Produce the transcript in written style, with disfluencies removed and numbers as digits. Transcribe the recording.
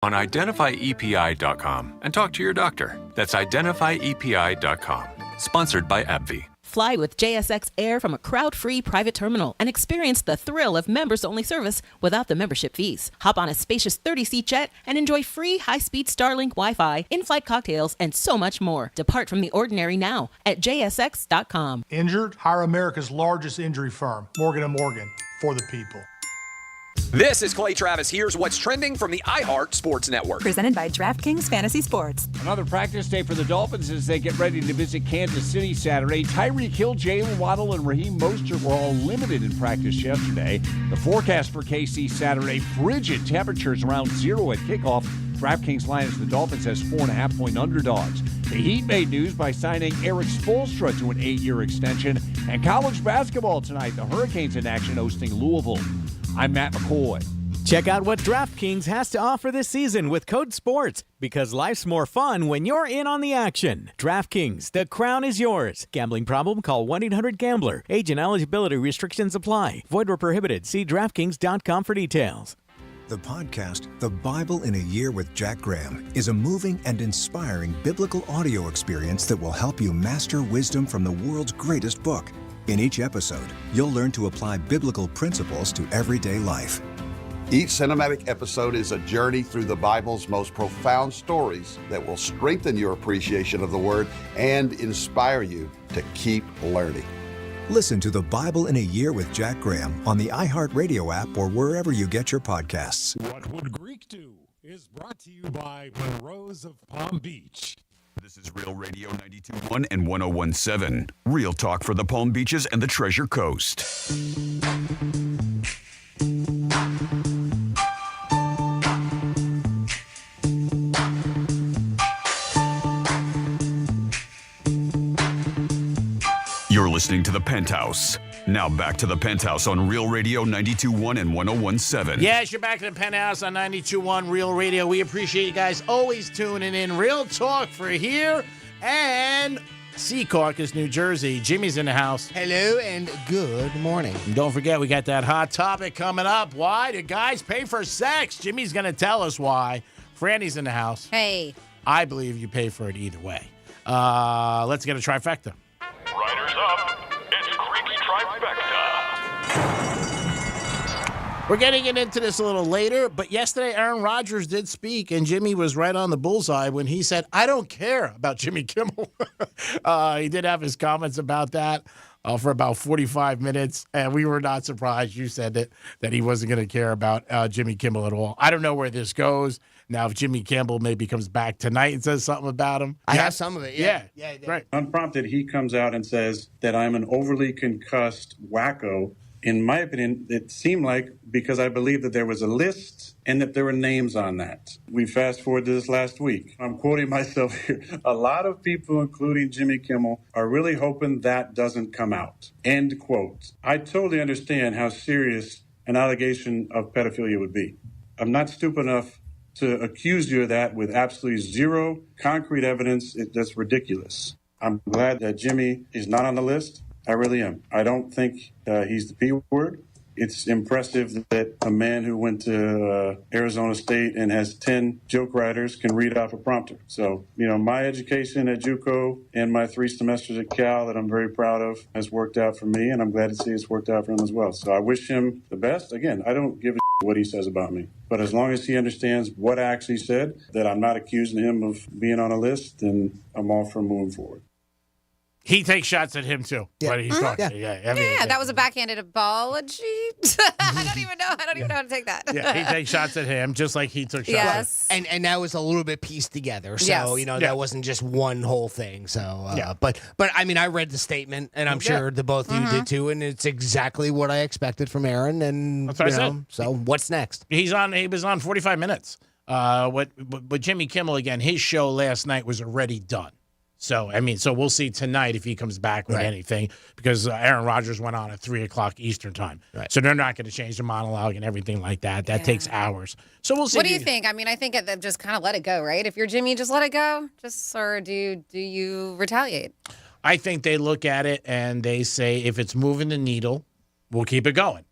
on identifyepi.com and talk to your doctor. That's identifyepi.com. Sponsored by AbbVie. Fly with JSX Air from a crowd-free private terminal and experience the thrill of members-only service without the membership fees. Hop on a spacious 30-seat jet and enjoy free high-speed Starlink Wi-Fi, in-flight cocktails, and so much more. Depart from the ordinary now at jsx.com. Injured? Hire America's largest injury firm, Morgan & Morgan, for the people. This is Clay Travis. Here's what's trending from the iHeart Sports Network. Presented by DraftKings Fantasy Sports. Another practice day for the Dolphins as they get ready to visit Kansas City Saturday. Tyreek Hill, Jalen Waddle, and Raheem Mostert were all limited in practice yesterday. The forecast for KC Saturday, frigid temperatures around 0 at kickoff. DraftKings line as the Dolphins as 4.5-point underdogs. The Heat made news by signing Eric Spoelstra to an 8-year extension. And college basketball tonight, the Hurricanes in action hosting Louisville. I'm Matt McCoy. Check out what DraftKings has to offer this season with code SPORTS, because life's more fun when you're in on the action. DraftKings, the crown is yours. Gambling problem? Call 1-800-GAMBLER. Age and eligibility restrictions apply. Void where prohibited. See DraftKings.com for details. The podcast, The Bible in a Year with Jack Graham, is a moving and inspiring biblical audio experience that will help you master wisdom from the world's greatest book. In each episode, you'll learn to apply biblical principles to everyday life. Each cinematic episode is a journey through the Bible's most profound stories that will strengthen your appreciation of the Word and inspire you to keep learning. Listen to The Bible in a Year with Jack Graham on the iHeartRadio app or wherever you get your podcasts. What Would Greek Do is brought to you by Monroe's of Palm Beach. This is Real Radio 92.1 and 101.7. Real talk for the Palm Beaches and the Treasure Coast. You're listening to the Penthouse. Now back to the Penthouse on Real Radio 92.1 and 101.7. Yes, you're back to the Penthouse on 92.1 Real Radio. We appreciate you guys always tuning in. Real talk for here and Secaucus, New Jersey. Jimmy's in the house. Hello and good morning. And don't forget, we got that hot topic coming up. Why do guys pay for sex? Jimmy's going to tell us why. Franny's in the house. Hey. I believe you pay for it either way. Let's get a trifecta. Riders up. It's Creaky Trifecta. We're getting into this a little later, but yesterday Aaron Rodgers did speak, and Jimmy was right on the bullseye when he said, I don't care about Jimmy Kimmel. He did have his comments about that for about 45 minutes, and we were not surprised. You said that he wasn't going to care about Jimmy Kimmel at all. I don't know where this goes. Now, if Jimmy Kimmel maybe comes back tonight and says something about him. I have some of it, yeah. Right. Unprompted, he comes out and says that I'm an overly concussed wacko. In my opinion, it seemed like because I believe that there was a list and that there were names on that. We fast forward to this last week. I'm quoting myself here. A lot of people, including Jimmy Kimmel, are really hoping that doesn't come out. End quote. I totally understand how serious an allegation of pedophilia would be. I'm not stupid enough to accuse you of that with absolutely zero concrete evidence. That's ridiculous. I'm glad that Jimmy is not on the list. I really am. I don't think he's the P word. It's impressive that a man who went to Arizona State and has 10 joke writers can read off a prompter. So, my education at JUCO and my 3 semesters at Cal that I'm very proud of has worked out for me, and I'm glad to see it's worked out for him as well. So I wish him the best. Again, I don't give a what he says about me. But as long as he understands what I actually said, that I'm not accusing him of being on a list, then I'm all for moving forward. He takes shots at him, too, when he's talking. Yeah, that was a backhanded apology. I don't even know how to take that. Yeah, he takes shots at him, just like he took shots. Yes. And that was a little bit pieced together. So, that wasn't just one whole thing. So, but I mean, I read the statement, and I'm sure the both of you did, too, and it's exactly what I expected from Aaron. And, that's what I said. So what's next? He was on 45 minutes. But Jimmy Kimmel, again, his show last night was already done. So we'll see tonight if he comes back with anything, because Aaron Rodgers went on at 3 o'clock Eastern time. Right. So they're not going to change the monologue and everything like that. That takes hours. So we'll see. What do you think? I mean, I think that just kind of let it go, right? If you're Jimmy, just let it go. Or do you retaliate? I think they look at it and they say, if it's moving the needle, we'll keep it going.